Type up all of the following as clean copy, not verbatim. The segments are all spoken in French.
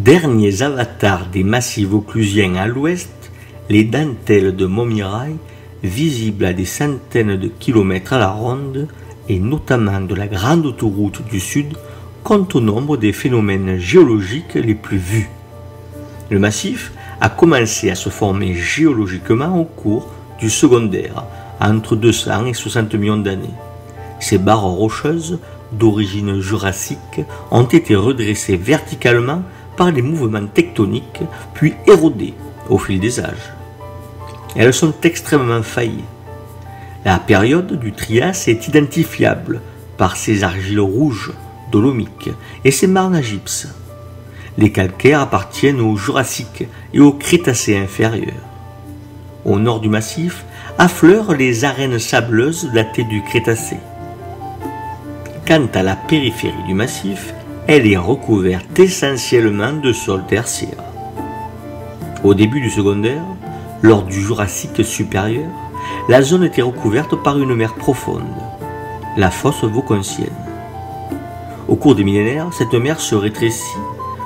Derniers avatars des massifs vauclusiens à l'ouest, les dentelles de Montmirail, visibles à des centaines de kilomètres à la ronde, et notamment de la grande autoroute du Sud, comptent au nombre des phénomènes géologiques les plus vus. Le massif a commencé à se former géologiquement au cours du secondaire, entre 200 et 60 millions d'années. Ces barres rocheuses, d'origine jurassique, ont été redressées verticalement par les mouvements tectoniques, puis érodées au fil des âges. Elles sont extrêmement faillies. La période du Trias est identifiable par ses argiles rouges, dolomiques, et ses marnes à gypse. Les calcaires appartiennent au Jurassique et au Crétacé inférieur. Au nord du massif affleurent les arènes sableuses datées du Crétacé. Quant à la périphérie du massif, elle est recouverte essentiellement de sol tertiaire. Au début du secondaire, lors du Jurassique supérieur, la zone était recouverte par une mer profonde, la fosse vauconcienne. Au cours des millénaires, cette mer se rétrécit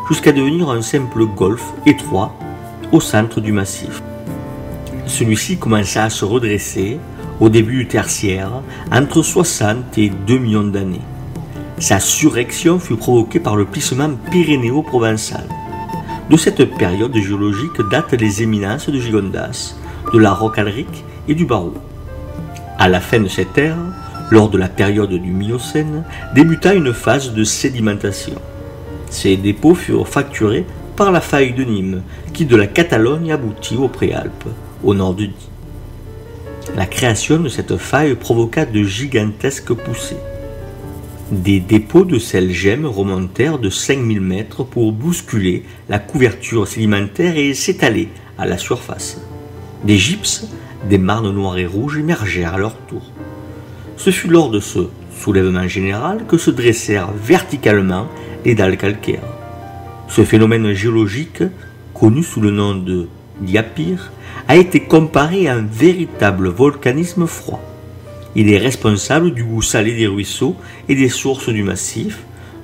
jusqu'à devenir un simple golfe étroit au centre du massif. Celui-ci commença à se redresser au début du tertiaire, entre 60 et 2 millions d'années. Sa surréaction fut provoquée par le plissement pyrénéo-provençal. De cette période géologique datent les éminences de Gigondas, de la Roque-Alric et du Barroux. À la fin de cette ère, lors de la période du Miocène, débuta une phase de sédimentation. Ces dépôts furent fracturés par la faille de Nîmes, qui de la Catalogne aboutit aux Préalpes, au nord de Die. La création de cette faille provoqua de gigantesques poussées. Des dépôts de sel gemme remontèrent de 5000 mètres pour bousculer la couverture sédimentaire et s'étaler à la surface. Des gypses, des marnes noires et rouges émergèrent à leur tour. Ce fut lors de ce soulèvement général que se dressèrent verticalement les dalles calcaires. Ce phénomène géologique, connu sous le nom de diapire, a été comparé à un véritable volcanisme froid. Il est responsable du goût salé des ruisseaux et des sources du massif,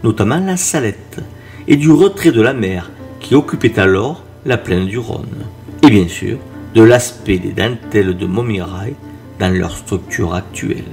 notamment la Salette, et du retrait de la mer qui occupait alors la plaine du Rhône, et bien sûr de l'aspect des dentelles de Montmirail dans leur structure actuelle.